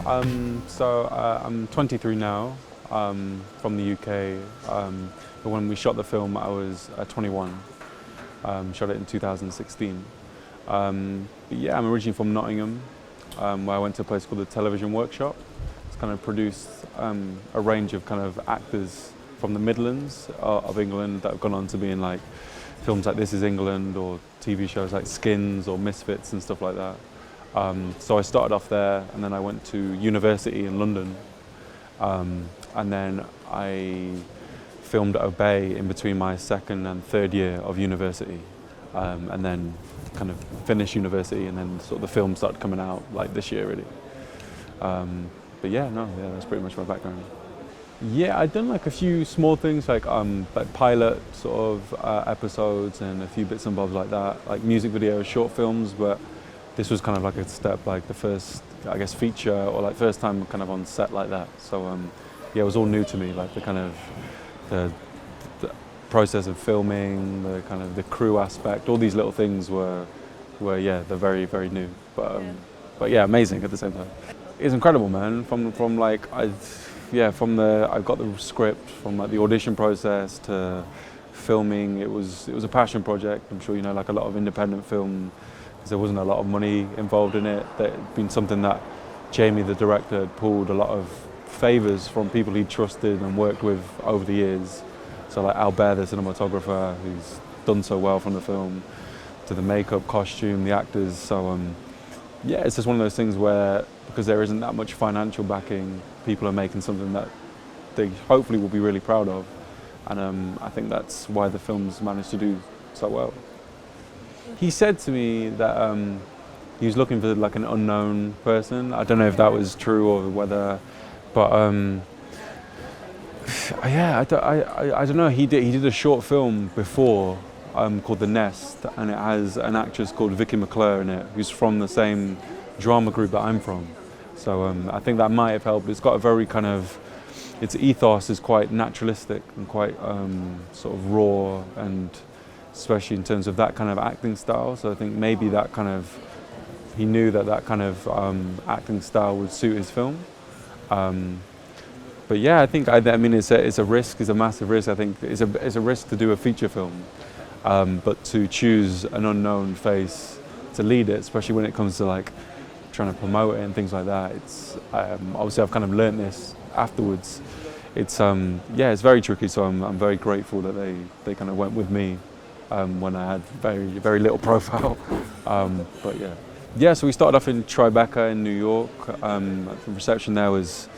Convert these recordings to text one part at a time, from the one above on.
I'm 23 now, from the UK, but when we shot the film I was 21, shot it in 2016. But yeah, I'm originally from Nottingham, where I went to a place called the Television Workshop. It's kind of produced a range of kind of actors from the Midlands of England that have gone on to be in like films like This Is England or TV shows like Skins or Misfits and stuff like that. So I started off there, and then I went to university in London, and then I filmed at Obey in between my second and third year of university, and then kind of finished university, and then sort of the film started coming out like this year really. But yeah, that's pretty much my background. Yeah, I'd done like a few small things like pilot sort of episodes and a few bits and bobs like that, like music videos, short films, but this was kind of like a step, like the first, I guess, feature or like first time kind of on set like that. So yeah, it was all new to me, like the kind of the process of filming, the kind of the crew aspect, all these little things were yeah, they're very, very new. But yeah, amazing at the same time. It's incredible, man. From like I got the script, from like the audition process to filming. It was a passion project. I'm sure you know, like a lot of independent film, because there wasn't a lot of money involved in it. That had been something that Jamie, the director, had pulled a lot of favours from people he trusted and worked with over the years. So like Albert, the cinematographer, who's done so well from the film, to the makeup, costume, the actors. So yeah, it's just one of those things where, because there isn't that much financial backing, people are making something that they hopefully will be really proud of. And I think that's why the film's managed to do so well. He said to me that he was looking for like an unknown person. I don't know if that was true or whether, but yeah, I don't know. He did a short film before called The Nest, and it has an actress called Vicky McClure in it, who's from the same drama group that I'm from. So I think that might have helped. It's got a very kind of, its ethos is quite naturalistic and quite sort of raw, and especially in terms of that kind of acting style. So I think maybe that kind of, he knew that kind of acting style would suit his film. But yeah, I think I mean it's a risk, it's a massive risk. I think it's a risk to do a feature film, but to choose an unknown face to lead it, especially when it comes to like trying to promote it and things like that. It's obviously I've kind of learnt this afterwards. It's yeah, it's very tricky. So I'm very grateful that they kind of went with me when I had very little profile. But yeah. So we started off in Tribeca in New York. The reception there was,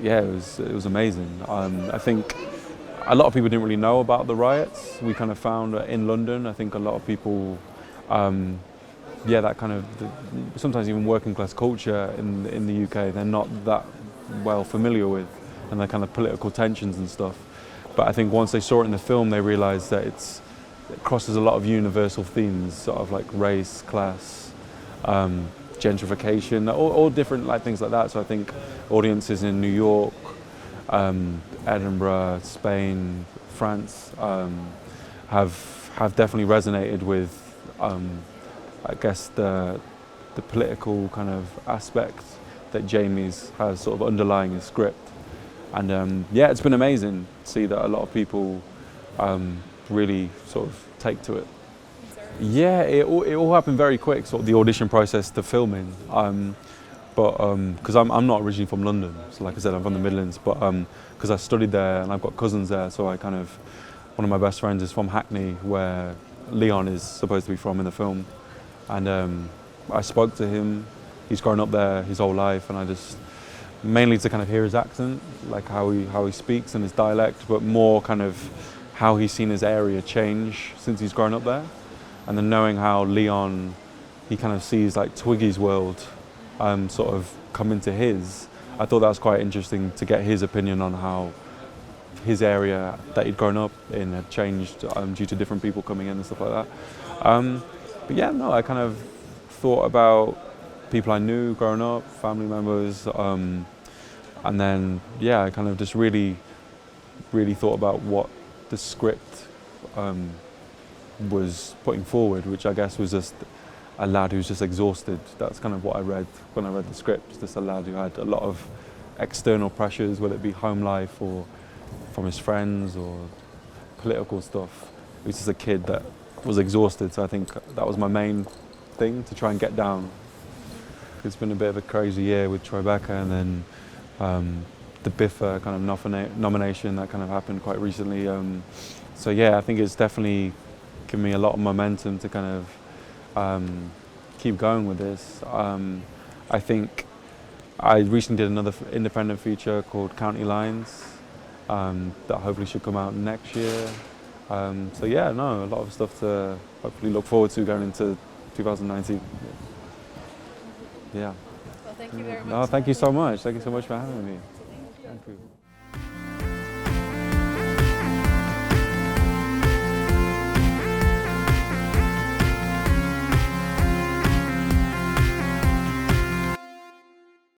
yeah, it was amazing. I think a lot of people didn't really know about the riots. We kind of found in London, I think a lot of people, yeah, that kind of, sometimes even working class culture in the UK, they're not that well familiar with, and the kind of political tensions and stuff. But I think once they saw it in the film, they realised that it crosses a lot of universal themes, sort of like race, class, gentrification, all different like things like that. So I think audiences in New York, Edinburgh, Spain, France have definitely resonated with I guess the political kind of aspect that Jamie's has sort of underlying his script. And yeah, it's been amazing to see that a lot of people really sort of take to it. Yeah, it all happened very quick, sort of the audition process to filming. But because I'm not originally from London, so like I said, I'm from the Midlands, but because I studied there and I've got cousins there, so I kind of, one of my best friends is from Hackney, where Leon is supposed to be from in the film. And I spoke to him. He's grown up there his whole life, and I just, mainly to kind of hear his accent, like how he speaks and his dialect, but more kind of how he's seen his area change since he's grown up there. And then knowing how Leon, he kind of sees like Twiggy's world sort of come into his, I thought that was quite interesting to get his opinion on how his area that he'd grown up in had changed due to different people coming in and stuff like that. But yeah, no, I kind of thought about people I knew growing up, family members, and then yeah, I kind of just really thought about what the script was putting forward, which I guess was just a lad who's just exhausted. That's kind of what I read when I read the script. Just a lad who had a lot of external pressures, whether it be home life or from his friends or political stuff. He was just a kid that was exhausted, so I think that was my main thing, to try and get down. It's been a bit of a crazy year with Tribeca, and then the Biffa kind of nomination that kind of happened quite recently. So yeah, I think it's definitely given me a lot of momentum to kind of keep going with this. I think I recently did another independent feature called County Lines that hopefully should come out next year. So yeah, no, a lot of stuff to hopefully look forward to going into 2019. Yeah. Well, thank you very much. No, thank you so much. Thank you so much for having me. Thank you.